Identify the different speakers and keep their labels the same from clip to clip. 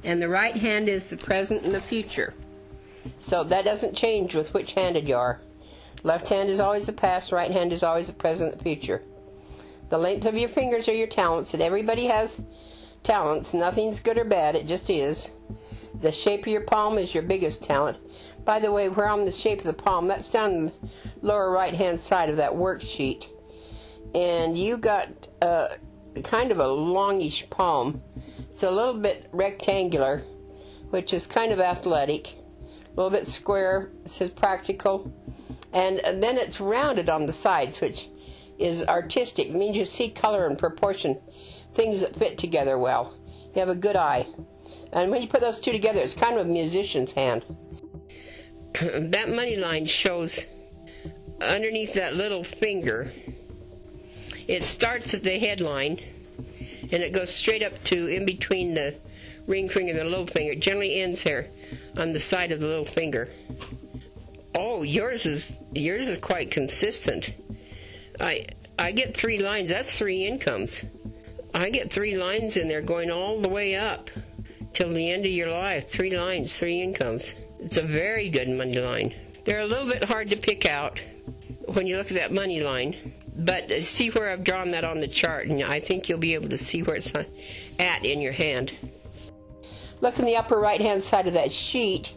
Speaker 1: And the right hand is the present and the future. So that doesn't change with which handed you are. Left hand is always the past, right hand is always the present and the future. The length of your fingers are your talents, and everybody has talents. Nothing's good or bad, it just is. The shape of your palm is your biggest talent. By the way, where on the shape of the palm, that's down the lower right hand side of that worksheet. And you got kind of a longish palm. It's a little bit rectangular, which is kind of athletic. A little bit square, it says practical. And then it's rounded on the sides, which is artistic. It means you see color and proportion, things that fit together well. You have a good eye. And when you put those two together, it's kind of a musician's hand. That money line shows underneath that little finger. It starts at the headline, and it goes straight up to in between the ring finger and the little finger. It generally ends there on the side of the little finger. Oh, yours is quite consistent. I get 3 lines. That's 3 incomes. I get 3 lines in there going all the way up till the end of your life. 3 lines, 3 incomes. It's a very good money line. They're a little bit hard to pick out when you look at that money line, but see where I've drawn that on the chart, and I think you'll be able to see where it's at in your hand. Look in the upper right hand side of that sheet,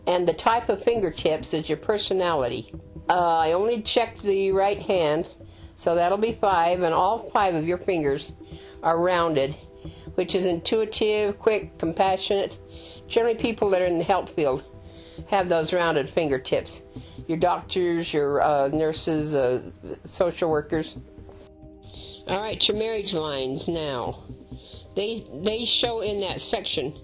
Speaker 1: and the type of fingertips is your personality. I only checked the right hand, so that'll be 5, and all 5 of your fingers are rounded, which is intuitive, quick, compassionate. Generally people that are in the health field have those rounded fingertips. Your doctors, your nurses, social workers. All right, your marriage lines now. They show in that section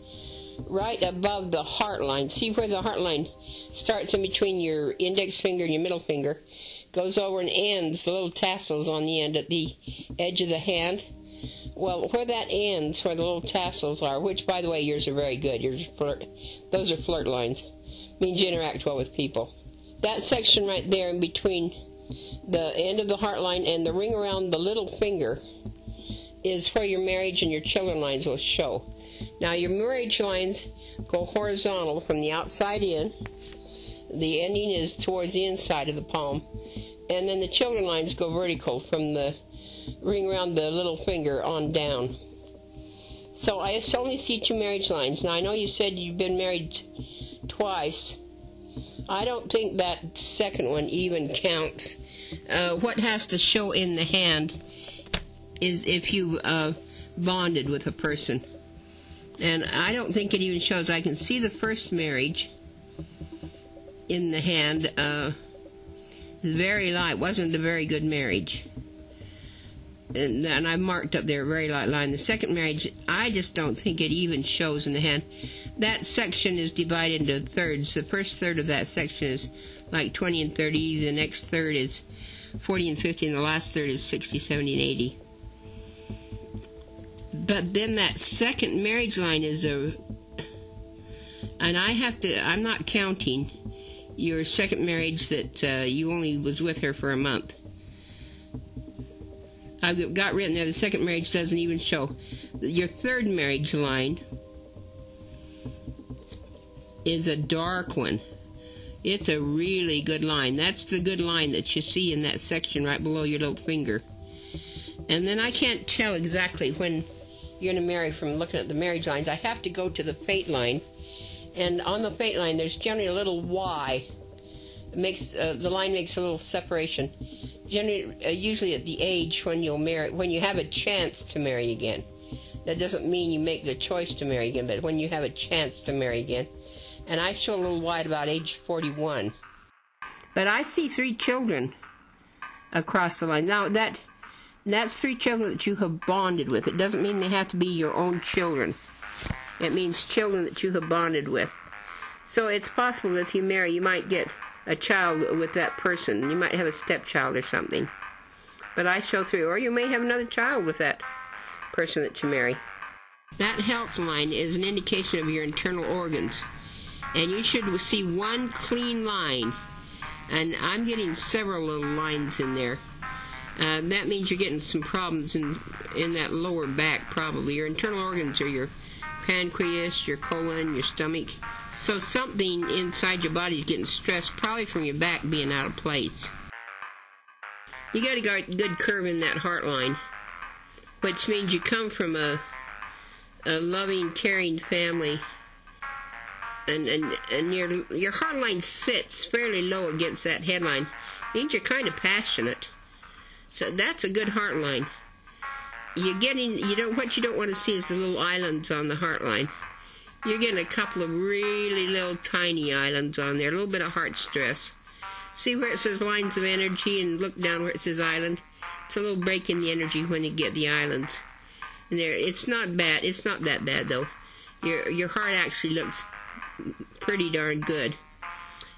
Speaker 1: right above the heart line. See where the heart line starts in between your index finger and your middle finger, goes over and ends, the little tassels on the end at the edge of the hand. Well, where that ends, where the little tassels are, which, by the way, yours are very good. Those are flirt lines. Means you interact well with people. That section right there in between the end of the heart line and the ring around the little finger is where your marriage and your children lines will show. Now, your marriage lines go horizontal from the outside in. The ending is towards the inside of the palm. And then the children lines go vertical from the ring around the little finger on down. So I only see 2 marriage lines. Now, I know you said you've been married twice. I don't think that second one even counts. What has to show in the hand is if you bonded with a person. And I don't think it even shows. I can see the first marriage in the hand. Very light. Wasn't a very good marriage. And I marked up there a very light line. The second marriage, I just don't think it even shows in the hand. That section is divided into thirds. The first third of that section is like 20 and 30. The next third is 40 and 50. And the last third is 60, 70, and 80. But then that second marriage line is and I'm not counting your second marriage that you only was with her for a month. I've got written there the second marriage doesn't even show. Your third marriage line is a dark one. It's a really good line. That's the good line that you see in that section right below your little finger. And then I can't tell exactly when you're going to marry from looking at the marriage lines. I have to go to the fate line. And on the fate line, there's generally a little Y. It makes the line makes a little separation. Generally, usually at the age when you'll marry, when you have a chance to marry again. That doesn't mean you make the choice to marry again, but when you have a chance to marry again. And I show a little Y at about age 41. But I see 3 children across the line. Now, that's 3 children that you have bonded with. It doesn't mean they have to be your own children. It means children that you have bonded with. So it's possible that if you marry, you might get a child with that person. You might have a stepchild or something. But I show 3. Or you may have another child with that person that you marry. That health line is an indication of your internal organs. And you should see one clean line. And I'm getting several little lines in there. That means you're getting some problems in that lower back, probably. Your internal organs are your pancreas, your colon, your stomach. So something inside your body is getting stressed, probably from your back being out of place. You got a good curve in that heart line, which means you come from a loving, caring family. And your heart line sits fairly low against that headline. Means you're kind of passionate. So that's a good heart line. What you don't want to see is the little islands on the heart line. You're getting a couple of really little tiny islands on there, a little bit of heart stress. See where it says lines of energy and look down where it says island? It's a little break in the energy when you get the islands. And there, it's not bad. It's not that bad though. Your heart actually looks pretty darn good.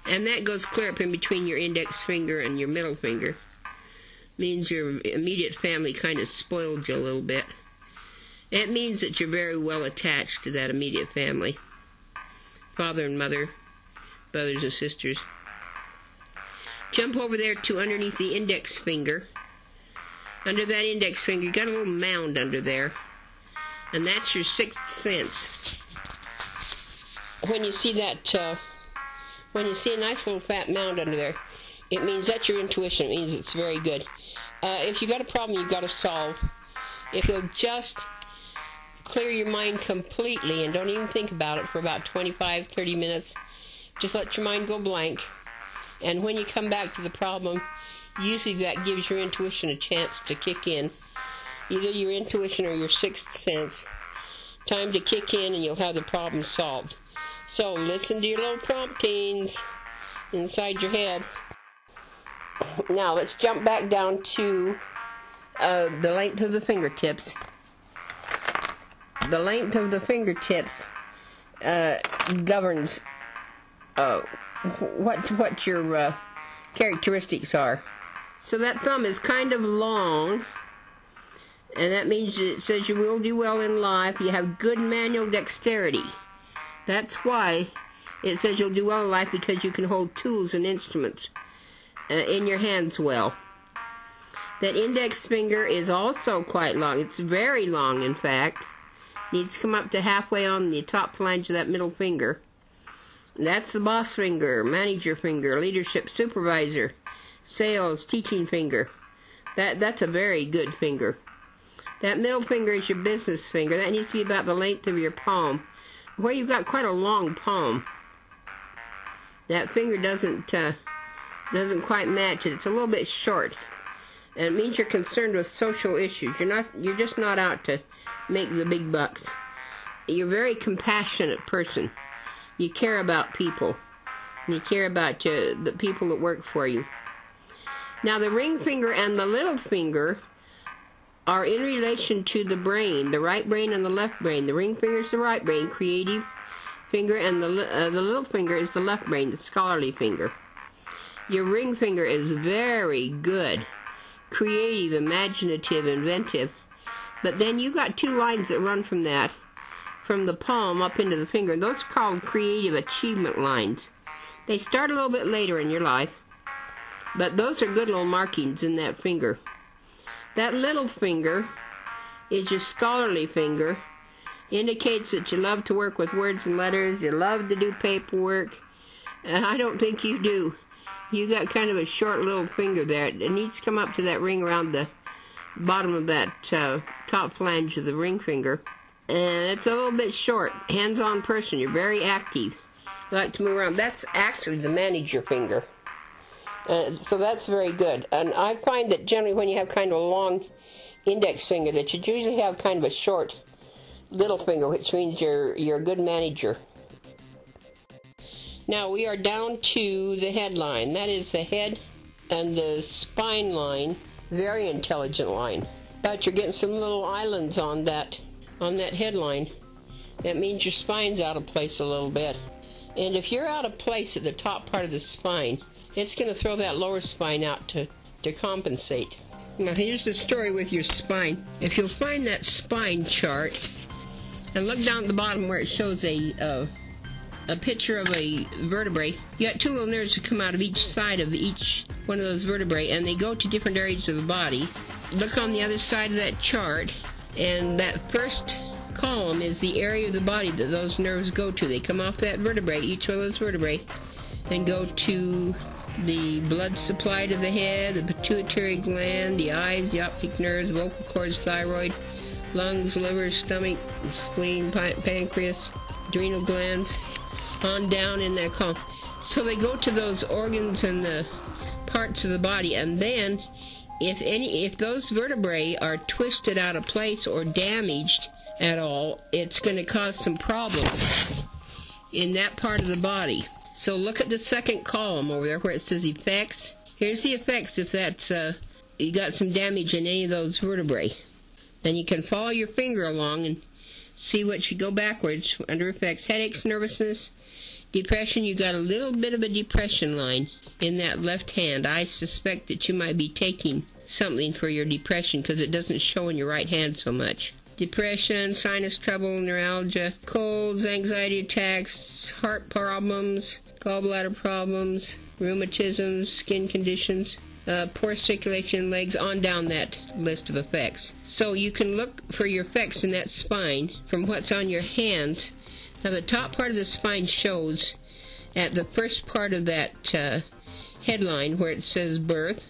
Speaker 1: And that goes clear up in between your index finger and your middle finger. Means your immediate family kind of spoiled you a little bit. It means that you're very well attached to that immediate family. Father and mother, brothers and sisters. Jump over there to underneath the index finger. Under that index finger, you got a little mound under there. And that's your sixth sense. When you see that, when you see a nice little fat mound under there, it means that's your intuition. It means it's very good. If you got a problem you've got to solve, if you'll just clear your mind completely and don't even think about it for about 25, 30 minutes, just let your mind go blank. And when you come back to the problem, usually that gives your intuition a chance to kick in. Either your intuition or your sixth sense. Time to kick in and you'll have the problem solved. So listen to your little promptings inside your head. Now let's jump back down to the length of the fingertips. The length of the fingertips governs what your characteristics are. So that thumb is kind of long, and that means it says you will do well in life. You have good manual dexterity. That's why it says you'll do well in life, because you can hold tools and instruments in your hands well. That index finger is also quite long. It's very long, in fact. Needs to come up to halfway on the top flange of that middle finger. That's the boss finger, manager finger, leadership, supervisor, sales, teaching finger. That's a very good finger. That middle finger is your business finger. That needs to be about the length of your palm. Where you've got quite a long palm, that finger doesn't quite match it. It's a little bit short, and it means you're concerned with social issues. You're just not out to make the big bucks. You're a very compassionate person. You care about people. You care about the people that work for you. Now the ring finger and the little finger are in relation to the brain, the right brain and the left brain. The ring finger is the right brain, creative finger, and the little finger is the left brain, the scholarly finger. Your ring finger is very good, creative, imaginative, inventive. But then you've got two lines that run from that, from the palm up into the finger. Those are called creative achievement lines. They start a little bit later in your life, but those are good little markings in that finger. That little finger is your scholarly finger. Indicates that you love to work with words and letters. You love to do paperwork. And I don't think you do. You got kind of a short little finger there. It needs to come up to that ring around the bottom of that top flange of the ring finger. And it's a little bit short. Hands-on person. You're very active. You like to move around. That's actually the manager finger. So that's very good. And I find that generally when you have kind of a long index finger, that you usually have kind of a short little finger, which means you're a good manager. Now we are down to the head line. That is the head and the spine line. Very intelligent line. But you're getting some little islands on that head line. That means your spine's out of place a little bit. And if you're out of place at the top part of the spine, it's going to throw that lower spine out to compensate. Now here's the story with your spine. If you'll find that spine chart and look down at the bottom where it shows a picture of a vertebrae, you got two little nerves that come out of each side of each one of those vertebrae, and they go to different areas of the body. Look on the other side of that chart, and that first column is the area of the body that those nerves go to. They come off that vertebrae, each one of those vertebrae, and go to the blood supply to the head, the pituitary gland, the eyes, the optic nerves, vocal cords, thyroid, lungs, liver, stomach, spleen, pancreas, adrenal glands, on down in that column. So they go to those organs and the parts of the body, and then if those vertebrae are twisted out of place or damaged at all, it's going to cause some problems in that part of the body. So look at the second column over there where it says effects. Here's the effects if that's you got some damage in any of those vertebrae. Then you can follow your finger along and see what should go backwards under effects. Headaches, nervousness, depression. You got a little bit of a depression line in that left hand. I suspect that you might be taking something for your depression because it doesn't show in your right hand so much. Depression, sinus trouble, neuralgia, colds, anxiety attacks, heart problems, gallbladder problems, rheumatism, skin conditions, poor circulation in legs, on down that list of effects. So you can look for your effects in that spine from what's on your hands. Now the top part of the spine shows at the first part of that headline where it says birth.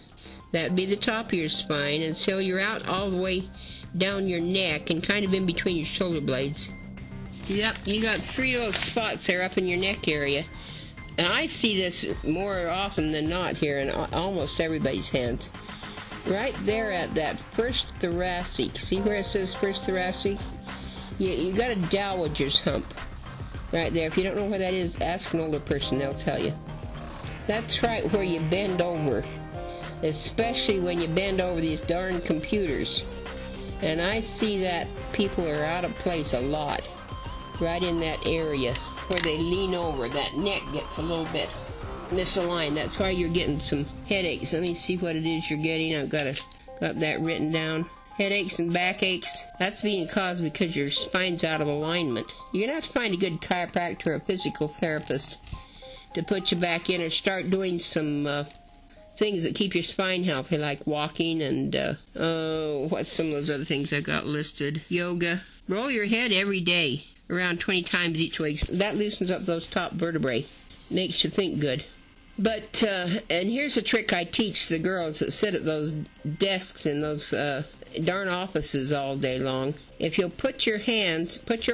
Speaker 1: That'd be the top of your spine, and so you're out all the way down your neck and kind of in between your shoulder blades. Yep, you got 3 little spots there up in your neck area. And I see this more often than not here in almost everybody's hands. Right there at that first thoracic, see where it says first thoracic? You got a dowager's hump right there. If you don't know where that is, ask an older person, they'll tell you. That's right where you bend over, especially when you bend over these darn computers. And I see that people are out of place a lot, right in that area where they lean over. That neck gets a little bit misaligned. That's why you're getting some headaches. Let me see what it is you're getting. I've got that written down. Headaches and backaches. That's being caused because your spine's out of alignment. You're going to have to find a good chiropractor or a physical therapist to put you back in, or start doing some things that keep your spine healthy, like walking and, what's some of those other things I got listed? Yoga. Roll your head every day, around 20 times each way. That loosens up those top vertebrae. Makes you think good. But, and here's a trick I teach the girls that sit at those desks in those darn offices all day long. If you'll put your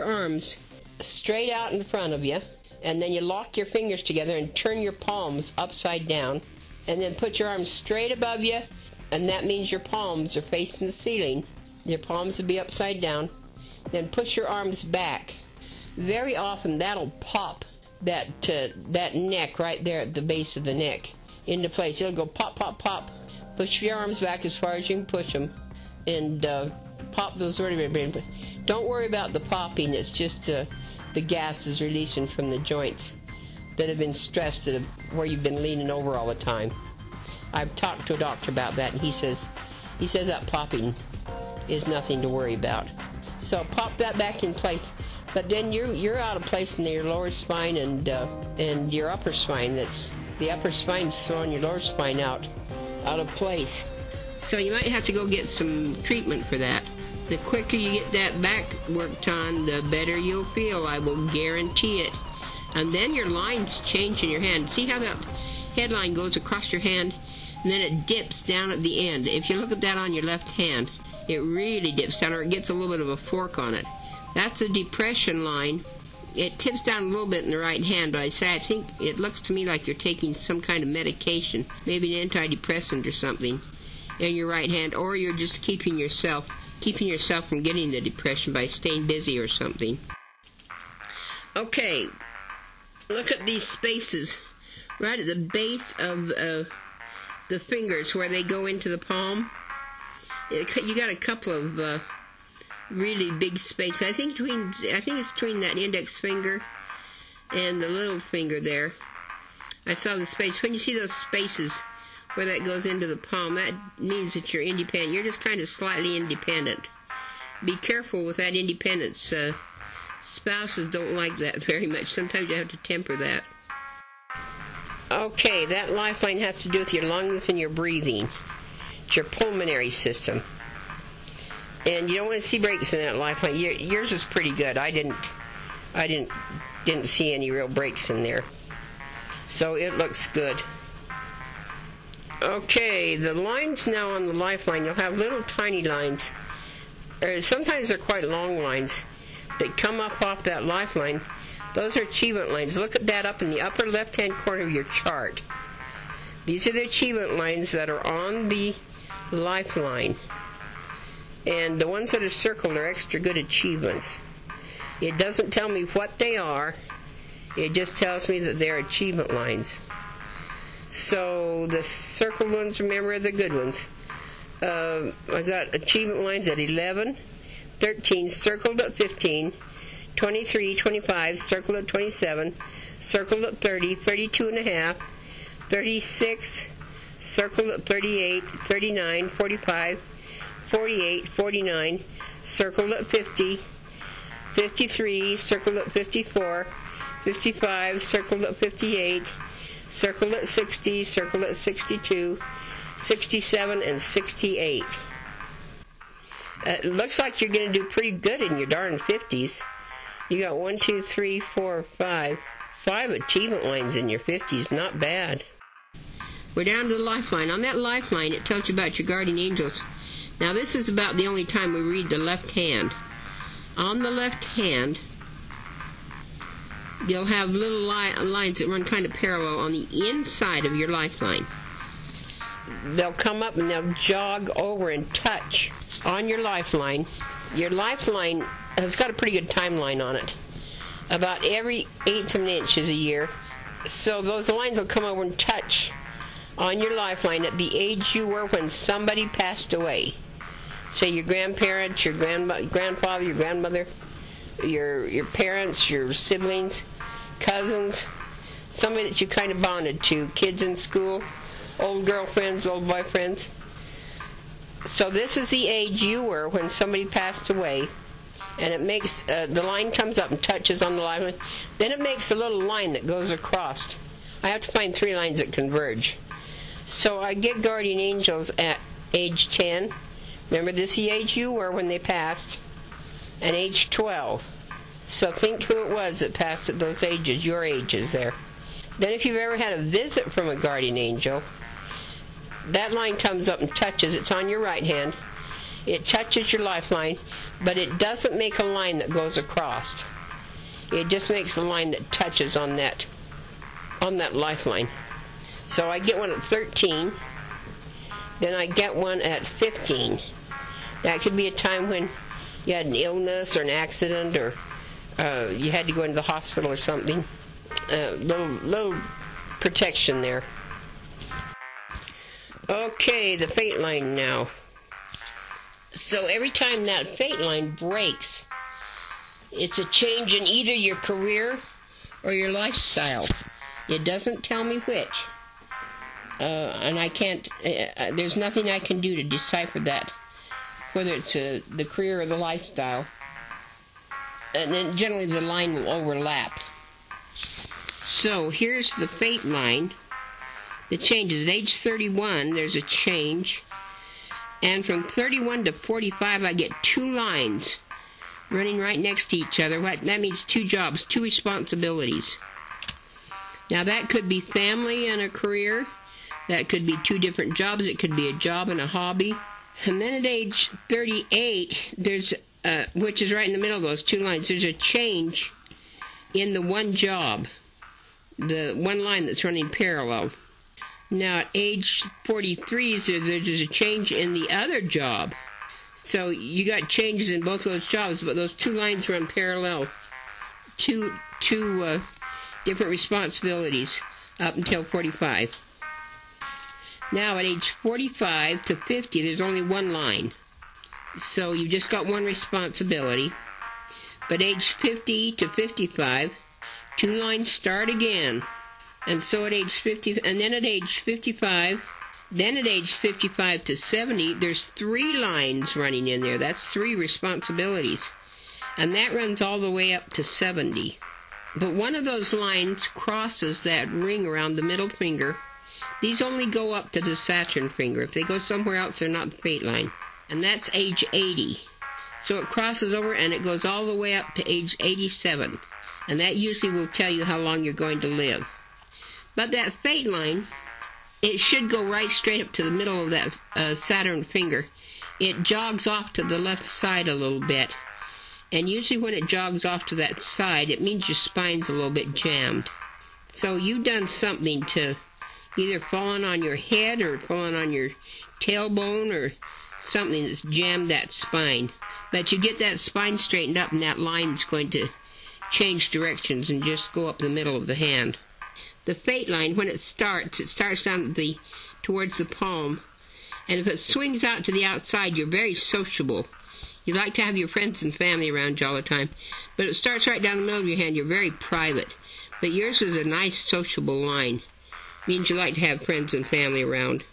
Speaker 1: arms straight out in front of you, and then you lock your fingers together and turn your palms upside down, and then put your arms straight above you, and that means your palms are facing the ceiling. Your palms will be upside down. Then push your arms back. Very often that'll pop that neck right there at the base of the neck into place. It'll go pop, pop, pop. Push your arms back as far as you can push them, and pop those vertebrae. Don't worry about the popping. It's just the gas is releasing from the joints that have been stressed, where you've been leaning over all the time. I've talked to a doctor about that, and he says that popping is nothing to worry about. So pop that back in place. But then you're out of place in your lower spine and your upper spine. That's the upper spine's throwing your lower spine out of place. So you might have to go get some treatment for that. The quicker you get that back worked on, the better you'll feel. I will guarantee it. And then your lines change in your hand. See how that headline goes across your hand, and then it dips down at the end. If you look at that on your left hand, it really dips down, or it gets a little bit of a fork on it. That's a depression line. It tips down a little bit in the right hand, but I think it looks to me like you're taking some kind of medication, maybe an antidepressant or something, in your right hand, or you're just keeping yourself from getting the depression by staying busy or something. Okay, look at these spaces right at the base of the fingers where they go into the palm. You got a couple of really big spaces. I think it's between that index finger and the little finger there. I saw the space. When you see those spaces where that goes into the palm, that means that you're independent. You're just kind of slightly independent. Be careful with that independence. Spouses don't like that very much. Sometimes you have to temper that. Okay, that lifeline has to do with your lungs and your breathing. It's your pulmonary system. And you don't want to see breaks in that Lifeline. Yours is pretty good. I didn't see any real breaks in there. So it looks good. Okay, the lines now on the Lifeline, you'll have little tiny lines. Sometimes they're quite long lines that come up off that Lifeline. Those are achievement lines. Look at that up in the upper left-hand corner of your chart. These are the achievement lines that are on the Lifeline. And the ones that are circled are extra good achievements. It doesn't tell me what they are. It just tells me that they're achievement lines. So the circled ones, remember, are the good ones. I got achievement lines at 11, 13, circled at 15, 23, 25, circled at 27, circled at 30, 32 and a half, 36, circled at 38, 39, 45, 48, 49, circled at 50, 53, circled at 54, 55, circled at 58, circled at 60, circled at 62, 67, and 68. It looks like you're going to do pretty good in your darn 50s. You got 1, 2, 3, 4, 5 achievement lines in your 50s. Not bad. We're down to the Lifeline. On that Lifeline, it tells you about your guardian angels. Now, this is about the only time we read the left hand. On the left hand, you'll have little lines that run kind of parallel on the inside of your Lifeline. They'll come up and they'll jog over and touch on your Lifeline. Your Lifeline has got a pretty good timeline on it. About every 1/8 of an inch is a year. So those lines will come over and touch on your Lifeline at the age you were when somebody passed away. Say your grandparents, your grandfather, your grandmother, your parents, your siblings, cousins, somebody that you kind of bonded to, kids in school, old girlfriends, old boyfriends. So this is the age you were when somebody passed away, and it makes the line comes up and touches on the line. Then it makes a little line that goes across. I have to find 3 lines that converge. So I get guardian angels at age 10. Remember, this is the age you were when they passed, and age 12. So think who it was that passed at those ages, your ages there. Then if you've ever had a visit from a guardian angel, that line comes up and touches. It's on your right hand. It touches your Lifeline, but it doesn't make a line that goes across. It just makes a line that touches on that Lifeline. So I get one at 13. Then I get one at 15. That could be a time when you had an illness or an accident, or you had to go into the hospital or something. Little protection there. Okay, the fate line now. So every time that fate line breaks, it's a change in either your career or your lifestyle. It doesn't tell me which. And I can't, there's nothing I can do to decipher that, whether it's the career or the lifestyle. And then generally the line will overlap. So here's the fate line. The changes. At age 31, there's a change. And from 31 to 45, I get 2 lines running right next to each other. That means 2 jobs, 2 responsibilities. Now that could be family and a career. That could be 2 different jobs. It could be a job and a hobby. And then at age 38, there's, which is right in the middle of those 2 lines, there's a change in the one job, the one line that's running parallel. Now at age 43, there's a change in the other job. So you got changes in both those jobs, but those 2 lines run parallel. Two different responsibilities up until 45. Now at age 45 to 50, there's only 1 line. So you just got 1 responsibility. But age 50 to 55, 2 lines start again. And so at age 50, and then at age 55, then at age 55 to 70, there's 3 lines running in there. That's 3 responsibilities. And that runs all the way up to 70. But one of those lines crosses that ring around the middle finger. These only go up to the Saturn finger. If they go somewhere else, they're not the fate line. And that's age 80. So it crosses over and it goes all the way up to age 87. And that usually will tell you how long you're going to live. But that fate line, it should go right straight up to the middle of that Saturn finger. It jogs off to the left side a little bit. And usually when it jogs off to that side, it means your spine's a little bit jammed. So you've done something to either fallen on your head or fallen on your tailbone or something that's jammed that spine. But you get that spine straightened up and that line's going to change directions and just go up the middle of the hand. The fate line, when it starts down towards the palm. And if it swings out to the outside, you're very sociable. You like to have your friends and family around you all the time. But it starts right down the middle of your hand, you're very private. But yours is a nice sociable line. Means you like to have friends and family around.